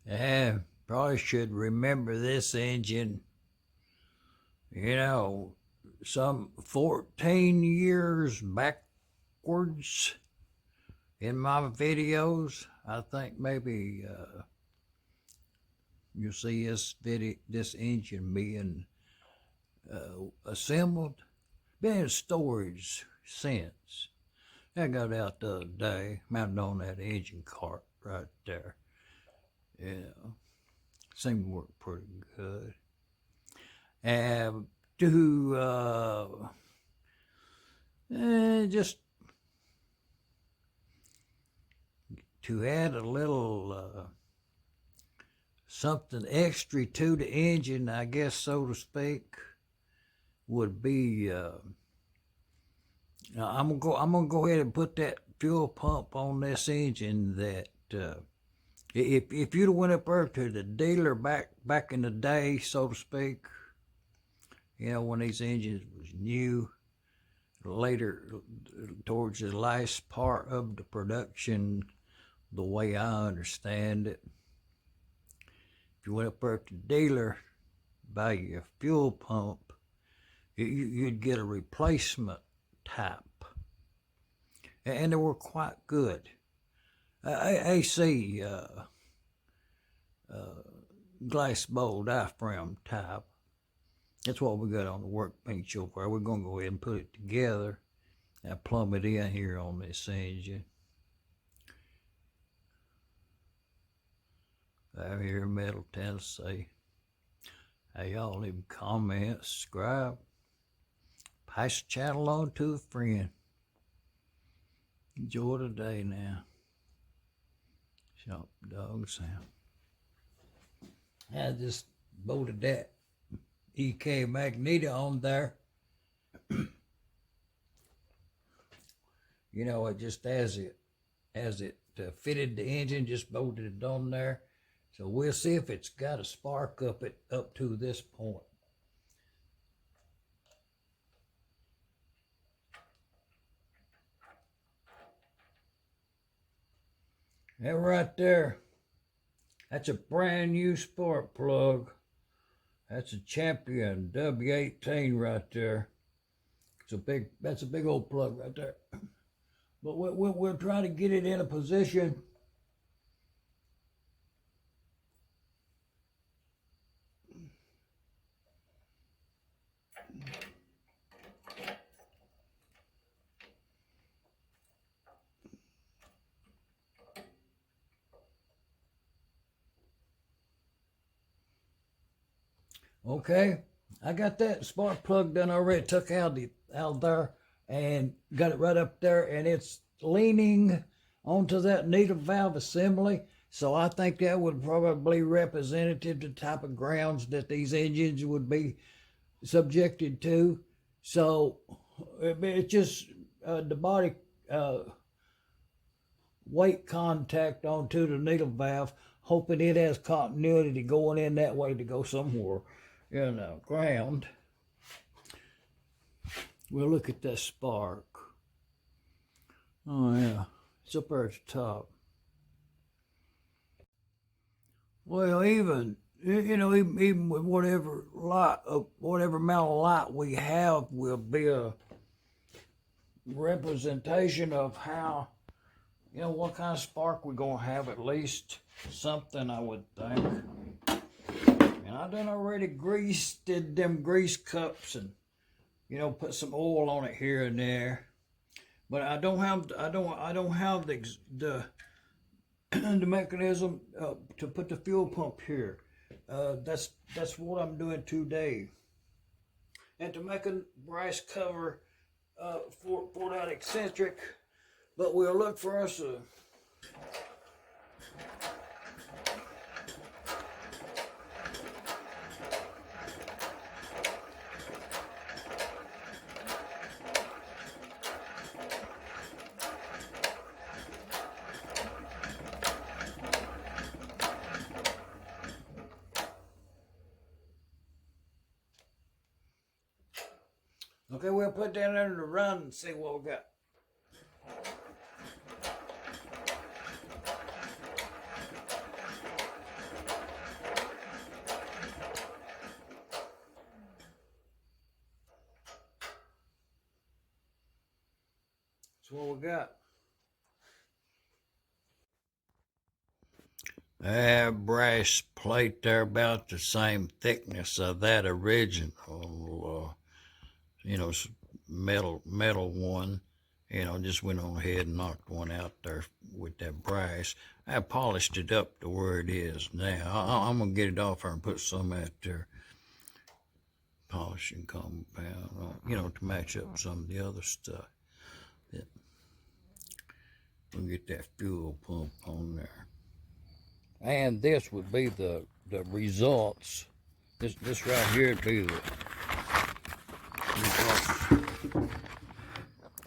Yeah, probably should remember this engine. You know, some 14 years backwards in my videos. I think maybe you'll see this engine being assembled. Been in storage since. I got out the other day, mounted on that engine cart right there. Yeah, seemed to work pretty good. And just to add a little something extra to the engine, I guess, so to speak, would be I'm gonna go ahead and put that fuel pump on this engine. That if you'd have went up there to the dealer back in the day, so to speak, you know, when these engines was new, later towards the last part of the production, the way I understand it, if you went up there to the dealer, buy your fuel pump, you'd get a replacement type, and they were quite good. AC glass bowl diaphragm type. That's what we got on the workbench over there. We're going to go ahead and put it together and plumb it in here on this engine. Out here in Middle Tennessee. Hey, y'all leave a comment, subscribe, pass the channel on to a friend. Enjoy the day now. Shop dog sound. I just bolted that mccormick-deering-engine on there. You know, it just as it fitted the engine, just bolted it on there. So we'll see if it's got a spark up to this point. That right there, that's a brand new spark plug. That's a Champion W18 right there. That's a big old plug right there. But we'll try to get it in a position. Okay, I got that spark plug done already. Took out there and got it right up there, and it's leaning onto that needle valve assembly. So I think that would probably representative the type of grounds that these engines would be subjected to. So it's just the body weight contact onto the needle valve, hoping it has continuity going in that way to go somewhere, you know, ground. We'll look at that spark. Oh yeah, it's up there at the top. Well, even with whatever amount of light we have will be a representation of how, you know, what kind of spark we're gonna have. At least something, I would think. And I done already did them grease cups and, you know, put some oil on it here and there. But I don't have the the mechanism to put the fuel pump here. That's what I'm doing today. And to make a brass cover for that eccentric, but we'll look for us a okay, we'll put that under the run and see what we got. what we got. That brass plate there about the same thickness of that original, metal one. Just went on ahead and knocked one out there with that brass. I polished it up to where it is now. I'm going to get it off her and put some out there. Polishing compound, to match up some of the other stuff. We'll get that fuel pump on there. And this would be the results. This right here would be the results.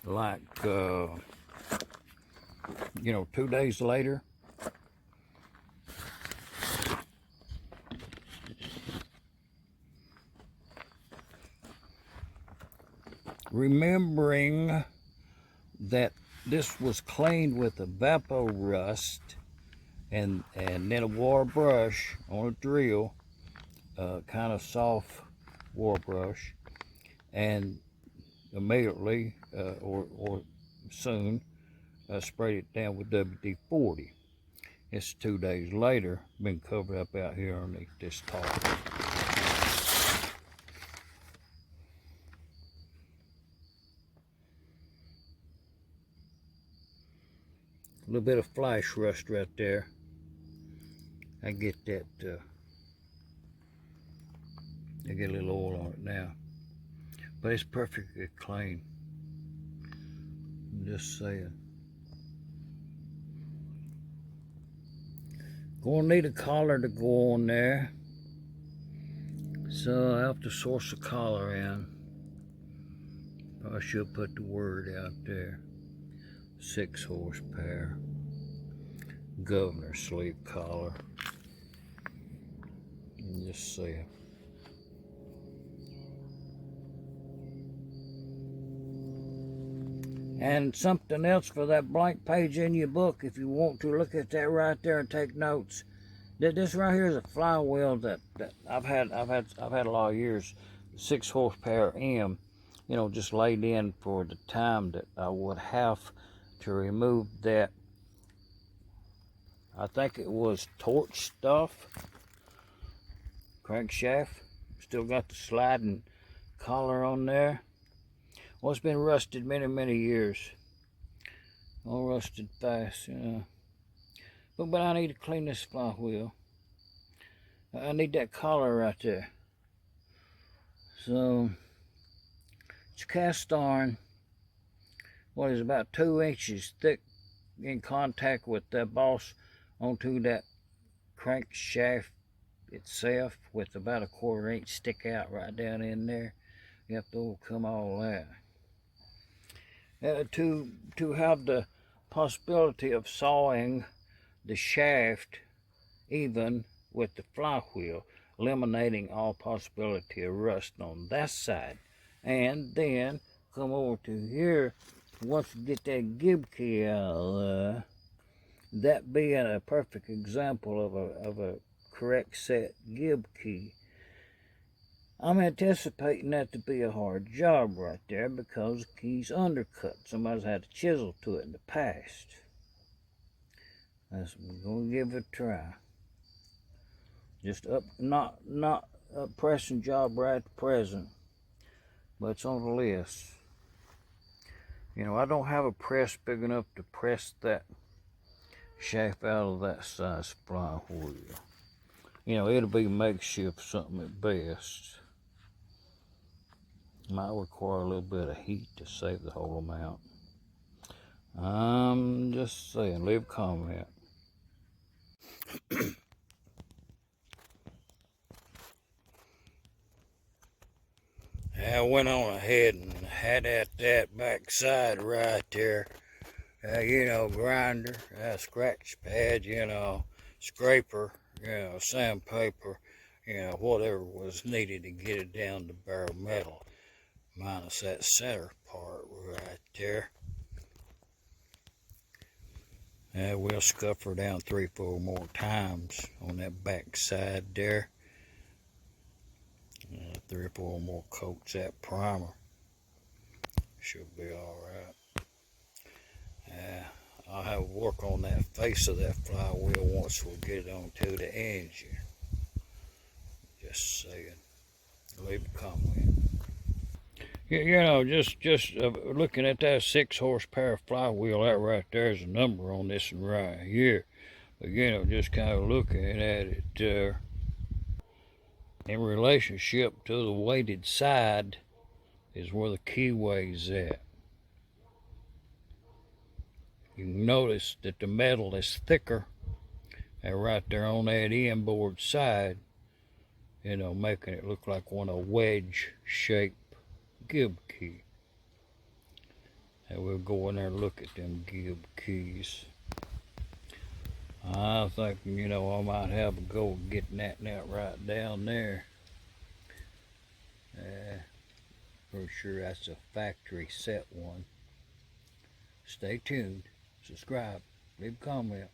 Like, 2 days later. Remembering that this was cleaned with a Vapo Rust and then a war brush on a drill, kind of soft war brush, and immediately or soon sprayed it down with WD-40. It's 2 days later, been covered up out here underneath this top. A little bit of flash rust right there. I get that, I get a little oil on it now. But it's perfectly clean. I'm just saying. Gonna need a collar to go on there. So I have to source a collar in. I should put the word out there. 6 horsepower. Governor sleeve collar. And just see it. And something else for that blank page in your book, if you want to look at that right there and take notes. This right here is a flywheel that I've had a lot of years. 6 horsepower M, just laid in for the time that I would have to remove that. I think it was torch stuff, crankshaft. Still got the sliding collar on there. Well, it's been rusted many years. All rusted fast, But I need to clean this flywheel. I need that collar right there. So it's cast iron. What is about 2 inches thick in contact with that boss onto that crankshaft itself, with about a 1/4 inch stick out right down in there. You have to overcome all that. To have the possibility of sawing the shaft even with the flywheel, eliminating all possibility of rust on that side. And then come over to here. Once you get that gib key out, that being a perfect example of a correct set gib key. I'm anticipating that to be a hard job right there because the key's undercut. Somebody's had a chisel to it in the past. We're gonna give it a try. Just not a pressing job right at present, but it's on the list. I don't have a press big enough to press that shaft out of that size flywheel. It'll be makeshift something at best. Might require a little bit of heat to save the whole amount. I'm just saying, leave a comment. I went on ahead and had at that backside right there. Grinder, scratch pad, scraper, sandpaper, whatever was needed to get it down to bare metal. Minus that center part right there. We'll scuff her down 3-4 more times on that back side there. 3 or 4 more coats that primer. Should be alright. I'll have work on that face of that flywheel once we get it onto the engine. Just saying. Leave a comment. You know, just looking at that 6 horsepower flywheel, that right there is a number on this one right here. But you know, just kind of looking at it in relationship to the weighted side is where the keyway's at. You can notice that the metal is thicker, and right there on that inboard side, you know, making it look like one of wedge shape gib key. And we'll go in there and look at them gib keys. I think, you know, I might have a go at getting that right down there. Pretty sure that's a factory set one. Stay tuned, subscribe, leave a comment.